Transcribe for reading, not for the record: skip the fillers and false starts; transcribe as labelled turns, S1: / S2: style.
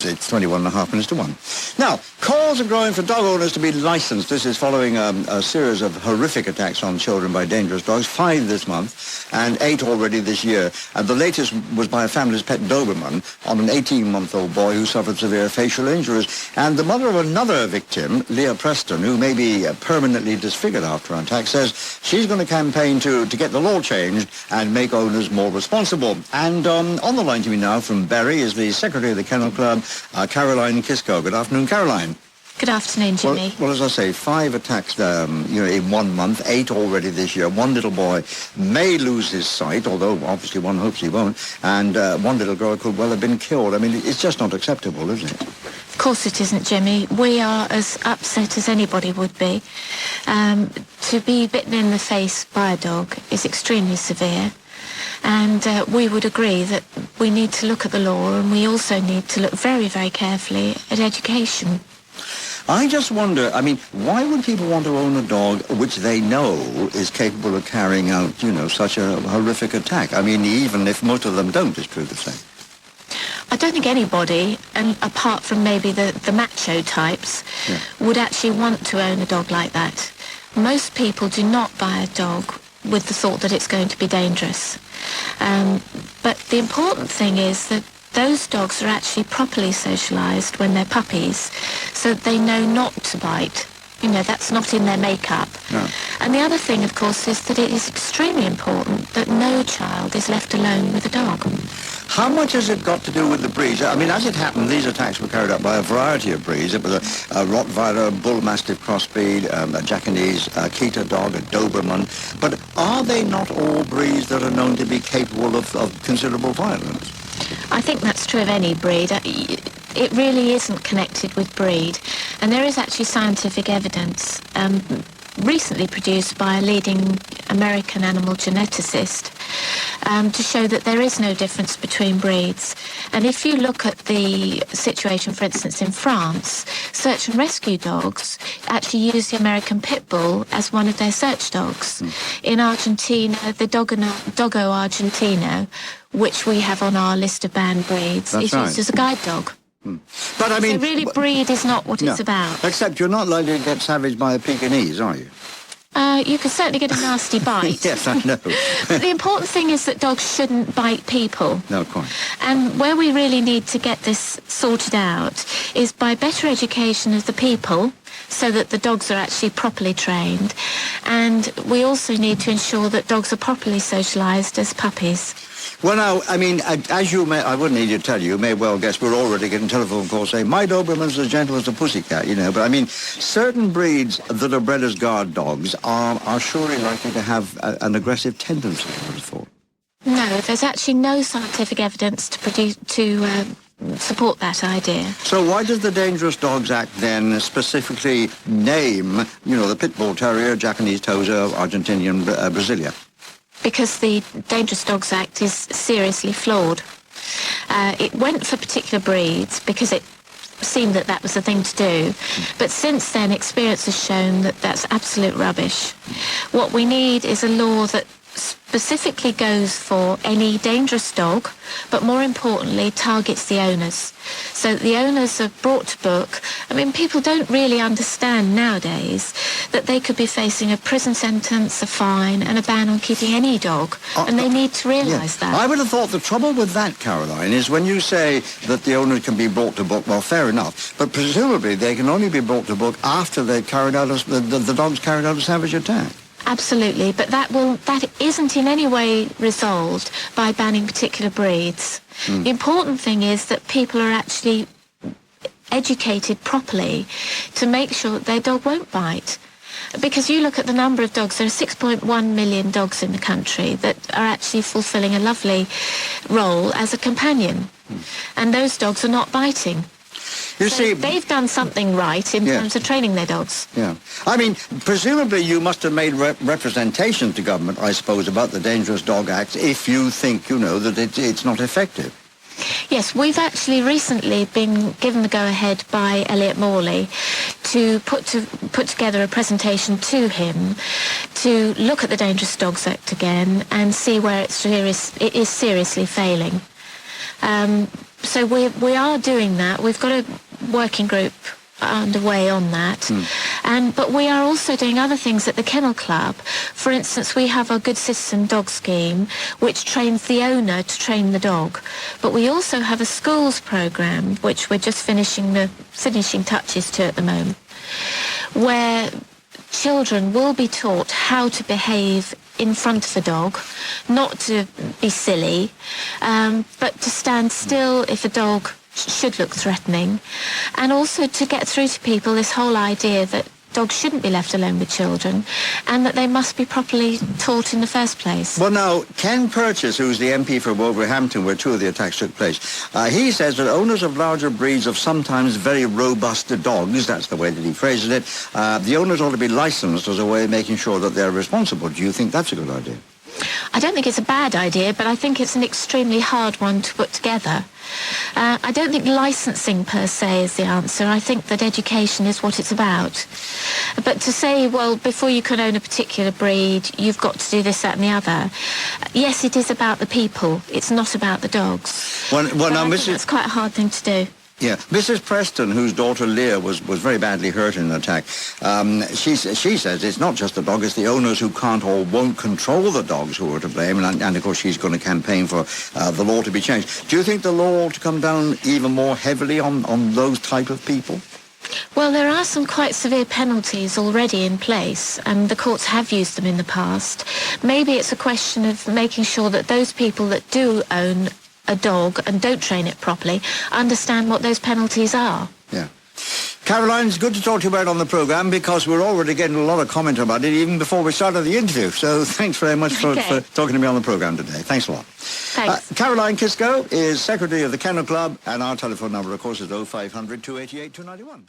S1: it's 21.5 minutes to 1. Now, calls are growing for dog owners to be licensed. This is following a series of horrific attacks on children by dangerous dogs, 5 this month and 8 already this year. And the latest was by a family's pet Doberman on an 18-month-old boy who suffered severe facial injuries. And the mother of another victim, Leah Preston, who may be permanently disfigured after an attack, says she's going to campaign to get the law changed and make owners more responsible. And on the line to me now from Bury is the Secretary of the Kennel Club, Caroline Kisco. Good afternoon, Caroline.
S2: Good afternoon, Jimmy.
S1: Well, as I say, 5 attacks in 1 month, 8 already this year. One little boy may lose his sight, although obviously one hopes he won't, and one little girl could well have been killed. I mean, it's just not acceptable, is it?
S2: Of course it isn't, Jimmy. We are as upset as anybody would be. To be bitten in the face by a dog is extremely severe. And we would agree that we need to look at the law, and we also need to look very, very carefully at education.
S1: I just wonder, I mean, why would people want to own a dog which they know is capable of carrying out, such a horrific attack? I mean, even if most of them don't, it's true to say.
S2: I don't think anybody, and apart from maybe the macho types, would actually want to own a dog like that. Most people do not buy a dog with the thought that it's going to be dangerous. But the important thing is that those dogs are actually properly socialised when they're puppies, so that they know not to bite. That's not in their makeup.
S1: No.
S2: And the other thing, of course, is that it is extremely important that no child is left alone with a dog.
S1: How much has it got to do with the breeds? I mean, as it happened, these attacks were carried out by a variety of breeds. It was a Rottweiler, a Bull Mastiff crossbreed, a Jackanese, a Keter dog, a Doberman. But are they not all breeds that are known to be capable of considerable violence?
S2: I think that's true of any breed. It really isn't connected with breed. And there is actually scientific evidence recently produced by a leading American animal geneticist to show that there is no difference between breeds. And if you look at the situation, for instance, in France, search and rescue dogs actually use the American Pit Bull as one of their search dogs. In Argentina, the Doggo Argentino, which we have on our list of banned breeds, is used as a guide dog.
S1: But I mean,
S2: so really, breed is not what it's about.
S1: Except you're not likely to get savaged by a Pekingese, are you?
S2: You can certainly get a nasty bite.
S1: Yes, I know.
S2: But the important thing is that dogs shouldn't bite people.
S1: No, quite.
S2: And where we really need to get this sorted out is by better education of the people, so that the dogs are actually properly trained. And we also need to ensure that dogs are properly socialised as puppies.
S1: Well, now, I mean, as you may, I wouldn't need to tell you, you may well guess, we're already getting telephone calls saying, my Doberman's as gentle as a pussycat, but I mean, certain breeds that are bred as guard dogs are surely likely to have an aggressive tendency, I would have thought.
S2: No, there's actually no scientific evidence to support that idea.
S1: So why does the Dangerous Dogs Act then specifically name, the Pit Bull Terrier, Japanese Tosa, Argentinian Brasilia?
S2: Because the Dangerous Dogs Act is seriously flawed. It went for particular breeds because it seemed that was the thing to do. But since then, experience has shown that that's absolute rubbish. What we need is a law that specifically goes for any dangerous dog, but more importantly, targets the owners. So that the owners are brought to book. I mean, people don't really understand nowadays that they could be facing a prison sentence, a fine, and a ban on keeping any dog. And they need to realise that.
S1: I would have thought the trouble with that, Caroline, is when you say that the owner can be brought to book, well, fair enough, but presumably they can only be brought to book after they've carried out the dog's carried out a savage attack.
S2: Absolutely, but that isn't in any way resolved by banning particular breeds. The important thing is that people are actually educated properly to make sure that their dog won't bite. Because you look at the number of dogs, there are 6.1 million dogs in the country that are actually fulfilling a lovely role as a companion. And those dogs are not biting.
S1: You see,
S2: they've done something right in terms of training their dogs.
S1: Yeah. I mean, presumably you must have made representation to government, I suppose, about the Dangerous Dog Act if you think, that it's not effective.
S2: Yes, we've actually recently been given the go-ahead by Elliot Morley to put together a presentation to him to look at the Dangerous Dogs Act again and see where it is seriously failing. So we are doing that. We've got a working group underway on that. But we are also doing other things at the Kennel Club. For instance, we have a Good Citizen Dog Scheme, which trains the owner to train the dog. But we also have a schools programme, which we're just finishing touches to at the moment, where children will be taught how to behave in front of a dog, not to be silly, but to stand still if a dog should look threatening, and also to get through to people this whole idea that dogs shouldn't be left alone with children and that they must be properly taught in the first place.
S1: Well, now, Ken Purchase, who's the MP for Wolverhampton, where two of the attacks took place, he says that owners of larger breeds of sometimes very robust dogs, that's the way that he phrases it, the owners ought to be licensed as a way of making sure that they're responsible. Do you think that's a good idea?
S2: I don't think it's a bad idea, but I think it's an extremely hard one to put together. I don't think licensing per se is the answer. I think that education is what it's about. But to say, well, before you can own a particular breed, you've got to do this, that and the other. Yes, it is about the people. It's not about the dogs.
S1: Well, now,
S2: I think that's quite a hard thing to do.
S1: Yeah, Mrs. Preston, whose daughter Leah was very badly hurt in an attack, she says it's not just the dog, it's the owners who can't or won't control the dogs who are to blame, and of course she's going to campaign for the law to be changed. Do you think the law ought to come down even more heavily on those type of people?
S2: Well, there are some quite severe penalties already in place, and the courts have used them in the past. Maybe it's a question of making sure that those people that do own a dog and don't train it properly understand what those penalties are.
S1: Yeah. Caroline, it's good to talk to you about it on the programme because we're already getting a lot of comment about it even before we started the interview. So thanks very much for talking to me on the programme today. Thanks a lot.
S2: Thanks.
S1: Caroline Kisco is Secretary of the Kennel Club, and our telephone number, of course, is 0500 288 291.